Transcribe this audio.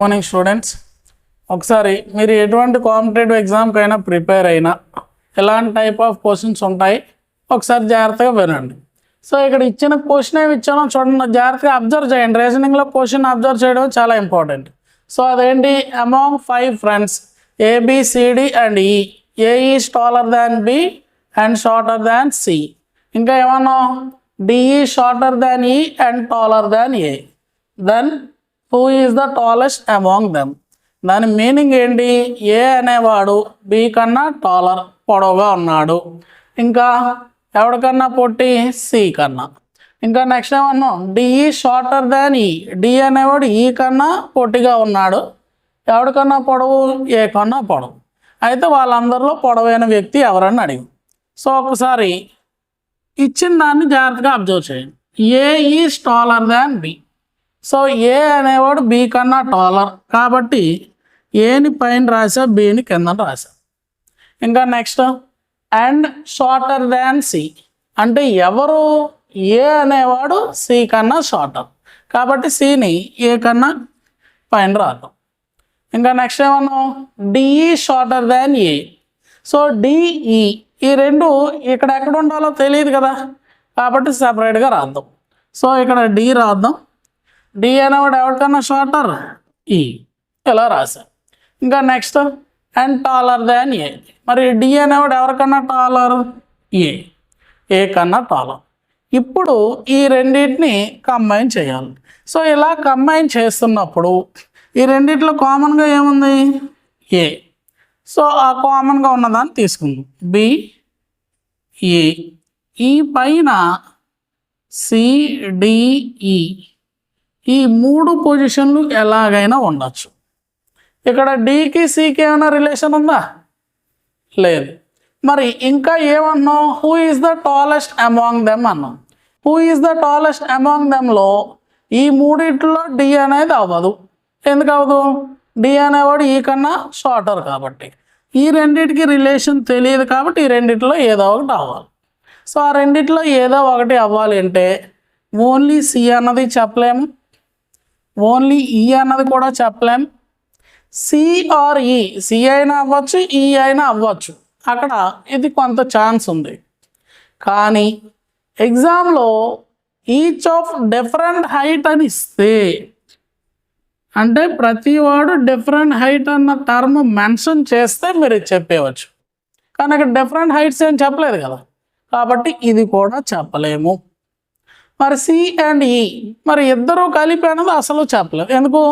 Morning students, ఒకసారి మీరు ఎటువంటి కాంపిటేటివ్ ఎగ్జామ్కైనా ప్రిపేర్ అయినా ఎలాంటి టైప్ ఆఫ్ క్వశ్చన్స్ ఉంటాయి ఒకసారి జాగ్రత్తగా వినండి. సో ఇక్కడ ఇచ్చిన క్వశ్చన్ ఏమి ఇచ్చానో చూడండి, జాగ్రత్తగా అబ్జర్వ్ చేయండి. రీజనింగ్లో క్వశ్చన్ అబ్జర్వ్ చేయడం చాలా ఇంపార్టెంట్. సో అదేంటి, among 5 friends A B C D and E, A is taller than B and shorter than C. ఇంకా ఏమన్నా, D E shorter than E and taller than A, then who is the tallest among them. దాని meaning ఏంటి, A అనేవాడు B కన్నా taller పొడవుగా ఉన్నాడు, ఇంకా ఎవరికన్నా పొట్టి సి కన్నా. ఇంకా నెక్స్ట్ ఏమన్నా, డిఈ షార్టర్ దాన్ ఈ, డి అనేవాడు ఈ కన్నా పొట్టిగా ఉన్నాడు, ఎవరికన్నా పొడవు ఏ కన్నా పొడవు. అయితే వాళ్ళందరిలో పొడవైన వ్యక్తి ఎవరని అడిగి. సో ఒకసారి ఇచ్చిన దాన్ని జాగ్రత్తగా అబ్జర్వ్ చేయండి. A is taller than B. So A అనేవాడు బి కన్నా టాలర్ కాబట్టి ఏని పైన రాసా, బిని కింద రాసా. ఇంకా next, and shorter than C అంటే ఎవరు, ఏ అనేవాడు సి కన్నా షార్టర్ కాబట్టి సిని ఏ కన్నా పైన రాద్దాం. ఇంకా నెక్స్ట్ ఏమన్నా, డిఈ షార్టర్ దాన్ ఏ. సో డిఈ ఈ రెండు ఇక్కడ ఎక్కడ ఉండాలో తెలియదు కదా కాబట్టి సపరేట్గా రాద్దాం. సో ఇక్కడ డి రాద్దాం. డి అనేవాడు ఎవరికన్నా షార్టర్ ఈ, ఇలా రాశా. ఇంకా నెక్స్ట్, అండ్ టాలర్ దాన్ ఏ. మరి డి అనేవాడు ఎవరికన్నా టాలర్ ఏ కన్నా టాలర్. ఇప్పుడు ఈ రెండింటిని కంబైన్ చేయాలి. సో ఇలా కంబైన్ చేస్తున్నప్పుడు ఈ రెండిట్లో కామన్గా ఏముంది, ఏ. సో ఆ కామన్గా ఉన్నదాన్ని తీసుకుందాం, బి ఏ. ఈ పైన సిడిఈ ఈ 3 పొజిషన్లు ఎలాగైనా ఉండొచ్చు. ఇక్కడ డికి సికి ఏమైనా రిలేషన్ ఉందా, లేదు. మరి ఇంకా ఏమన్నాం, who is the tallest among them అన్నాం. Who is the tallest among దెమ్లో ఈ మూడిట్లో డి అనేది అవ్వదు. ఎందుకు అవ్వదు, డి అనేవాడు ఈ కన్నా షార్టర్ కాబట్టి. ఈ రెండింటికి రిలేషన్ తెలియదు కాబట్టి ఈ రెండిట్లో ఏదో ఒకటి అవ్వాలి. సో ఆ రెండిట్లో ఏదో ఒకటి అవ్వాలి అంటే ఓన్లీ సి అన్నది చెప్పలేము, ఓన్లీ ఈ అన్నది కూడా చెప్పలేము. సి ఆర్ ఈ, సి అయినా అవ్వచ్చు, ఈ అయినా అవ్వచ్చు. అక్కడ ఇది కొంత ఛాన్స్ ఉంది. కానీ ఎగ్జామ్లో ఈచ్ ఆఫ్ డిఫరెంట్ హైట్ అని ఇస్తే, అంటే ప్రతివాడు డిఫరెంట్ హైట్ అన్న టర్మ్ మెన్షన్ చేస్తే మీరు చెప్పేవచ్చు. కానీ అక్కడ డిఫరెంట్ హైట్స్ ఏం చెప్పలేదు కదా కాబట్టి ఇది కూడా చెప్పలేము. మరి సి అండ్ ఈ మరి ఇద్దరూ కలిపి అనేది అసలు చెప్పలేము. ఎందుకు,